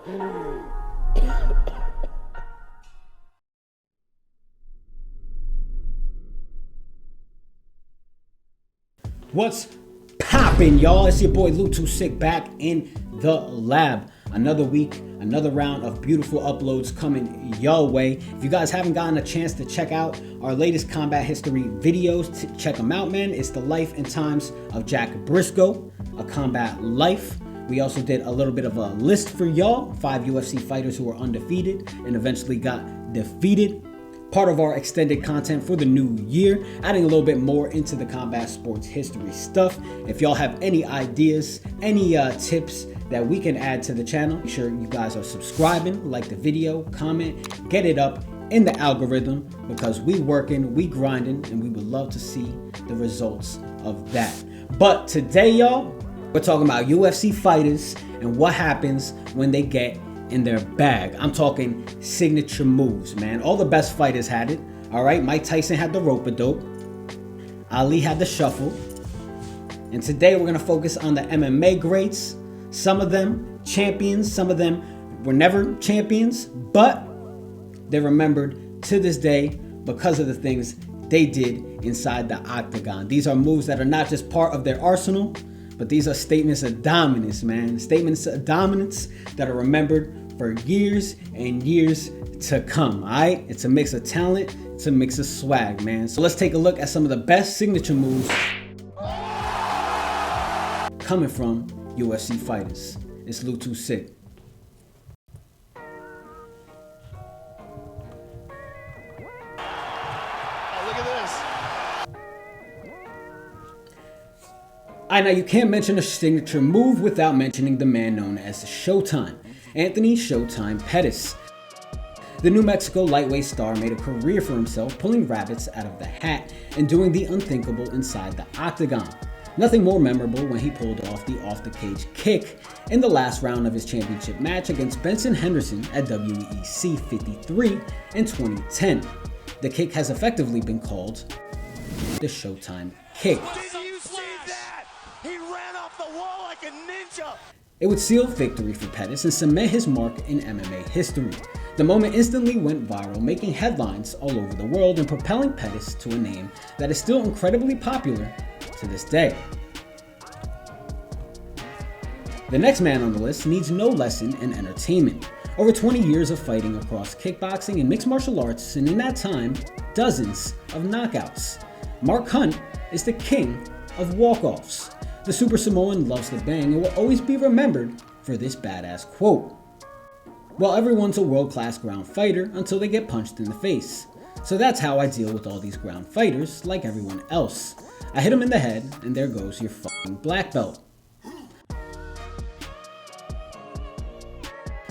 What's poppin', y'all? It's your boy Lou Too Sick back in the lab. Another week, another round of beautiful uploads coming your way. If you guys haven't gotten a chance to check out our latest combat history videos, check them out, man. It's the life and times of Jack Briscoe, a combat life. We also did a little bit of a list for y'all, 5 UFC fighters who were undefeated and eventually got defeated. Part of our extended content for the new year, adding a little bit more into the combat sports history stuff. If y'all have any ideas, any tips that we can add to the channel, make sure you guys are subscribing, like the video, comment, get it up in the algorithm, because we working, we grinding, and we would love to see the results of that. But today, y'all, we're talking about UFC fighters and what happens when they get in their bag. I'm talking signature moves, man. All the best fighters had it. All right, Mike Tyson had the rope-a-dope. Ali had the shuffle. And today we're gonna focus on the MMA greats. Some of them champions, some of them were never champions, but they're remembered to this day because of the things they did inside the octagon. These are moves that are not just part of their arsenal, but these are statements of dominance, man. Statements of dominance that are remembered for years and years to come, all right? It's a mix of talent, it's a mix of swag, man. So let's take a look at some of the best signature moves coming from UFC fighters. It's Lou Too Sick. Alright, now you can't mention a signature move without mentioning the man known as Showtime, Anthony Showtime Pettis. The New Mexico lightweight star made a career for himself pulling rabbits out of the hat and doing the unthinkable inside the octagon. Nothing more memorable when he pulled off the cage kick in the last round of his championship match against Benson Henderson at WEC 53 in 2010. The kick has effectively been called the Showtime kick. It would seal victory for Pettis and cement his mark in MMA history. The moment instantly went viral, making headlines all over the world and propelling Pettis to a name that is still incredibly popular to this day. The next man on the list needs no lesson in entertainment. Over 20 years of fighting across kickboxing and mixed martial arts, and in that time, dozens of knockouts. Mark Hunt is the king of walk-offs. The Super Samoan loves to bang and will always be remembered for this badass quote. Well, everyone's a world-class ground fighter until they get punched in the face. So that's how I deal with all these ground fighters like everyone else. I hit them in the head and there goes your fucking black belt.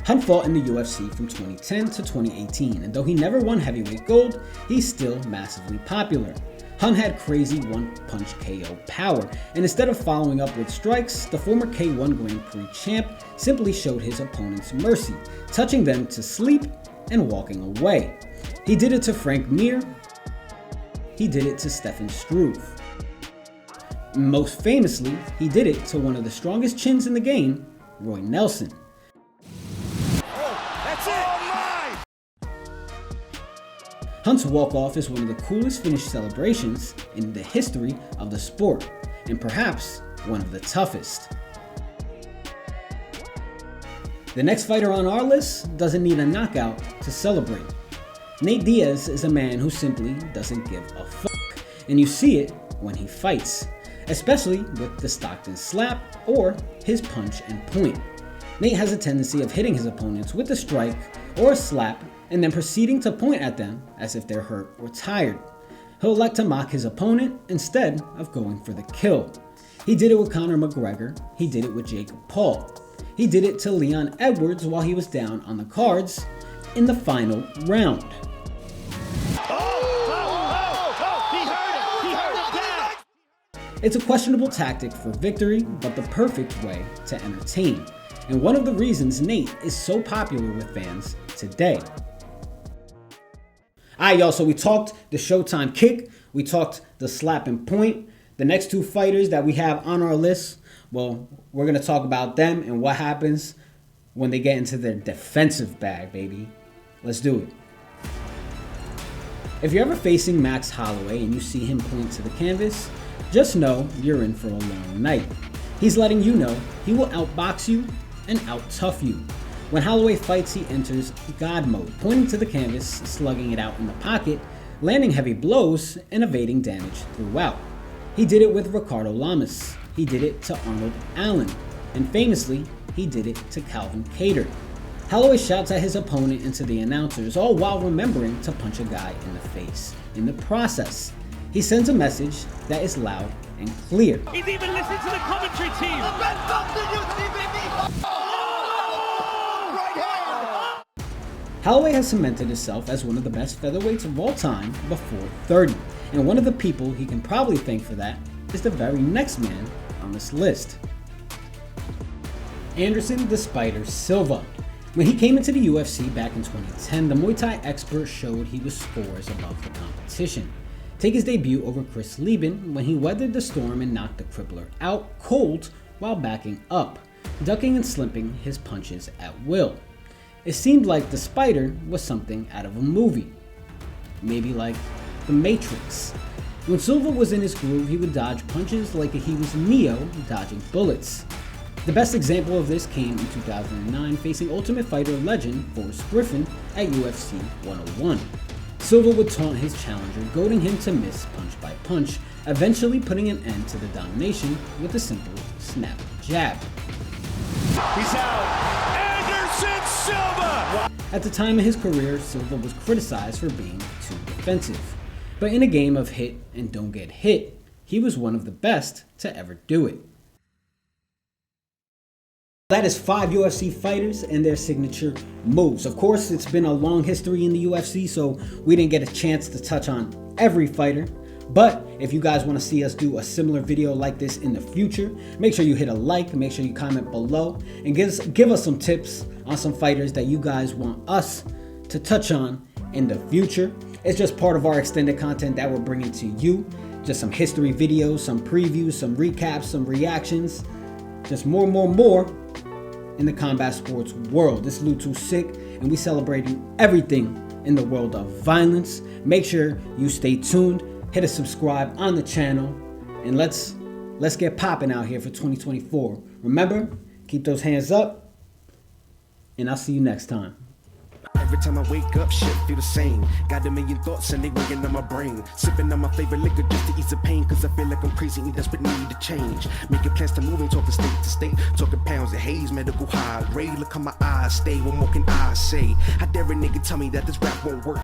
Hunt fought in the UFC from 2010 to 2018, and though he never won heavyweight gold, he's still massively popular. Hunt had crazy one-punch KO power, and instead of following up with strikes, the former K1 Grand Prix champ simply showed his opponents mercy, touching them to sleep and walking away. He did it to Frank Mir. He did it to Stefan Struve. Most famously, he did it to one of the strongest chins in the game, Roy Nelson. Hunt's walk-off is one of the coolest finish celebrations in the history of the sport, and perhaps one of the toughest. The next fighter on our list doesn't need a knockout to celebrate. Nate Diaz is a man who simply doesn't give a fuck, and you see it when he fights, especially with the Stockton slap or his punch and point. Nate has a tendency of hitting his opponents with a strike or a slap and then proceeding to point at them as if they're hurt or tired. He'll elect to mock his opponent instead of going for the kill. He did it with Conor McGregor, he did it with Jake Paul. He did it to Leon Edwards while he was down on the cards in the final round. It's a questionable tactic for victory, but the perfect way to entertain, and one of the reasons Nate is so popular with fans today. Alright, y'all, so we talked the Showtime kick, we talked the slap and point. The next two fighters that we have on our list, well, we're going to talk about them and what happens when they get into their defensive bag, baby. Let's do it. If you're ever facing Max Holloway and you see him point to the canvas, just know you're in for a long night. He's letting you know he will outbox you and out-tough you. When Holloway fights, he enters God mode, pointing to the canvas, slugging it out in the pocket, landing heavy blows, and evading damage throughout. He did it with Ricardo Lamas. He did it to Arnold Allen. And famously, he did it to Calvin Kattar. Holloway shouts at his opponent and to the announcers, all while remembering to punch a guy in the face. In the process, he sends a message that is loud and clear. He's even listening to the commentary team. Holloway has cemented himself as one of the best featherweights of all time before 30, and one of the people he can probably thank for that is the very next man on this list. Anderson "The Spider" Silva. When he came into the UFC back in 2010, the Muay Thai expert showed he was scores above the competition. Take his debut over Chris Lieben when he weathered the storm and knocked the crippler out cold while backing up, ducking and slipping his punches at will. It seemed like the Spider was something out of a movie, maybe like The Matrix. When Silva was in his groove, he would dodge punches like he was Neo dodging bullets. The best example of this came in 2009 facing Ultimate Fighter legend Forrest Griffin at UFC 101. Silva would taunt his challenger, goading him to miss punch by punch, eventually putting an end to the domination with a simple snap jab. He's out. Anderson Silva! At the time of his career, Silva was criticized for being too defensive. But in a game of hit and don't get hit, he was one of the best to ever do it. That is 5 UFC fighters and their signature moves. Of course, it's been a long history in the UFC, so we didn't get a chance to touch on every fighter. But if you guys want to see us do a similar video like this in the future, make sure you hit a like, make sure you comment below, and give us some tips on some fighters that you guys want us to touch on in the future. It's just part of our extended content that we're bringing to you. Just some history videos, some previews, some recaps, some reactions. Just more in the combat sports world. This is Lou Too Sick, and we celebrating everything in the world of violence. Make sure you stay tuned, hit a subscribe on the channel, and let's get popping out here for 2024. Remember, keep those hands up, and I'll see you next time. Every time I wake up, shit feel the same. Got a million thoughts and they weighing on my brain. Sipping on my favorite liquor just to ease the pain. Cause I feel like I'm crazy and desperate need to change. Making plans to move and talking state to state. Talking pounds and haze, medical high. Ray, look how my eyes stay. What more can I say? How dare a nigga tell me that this rap won't work?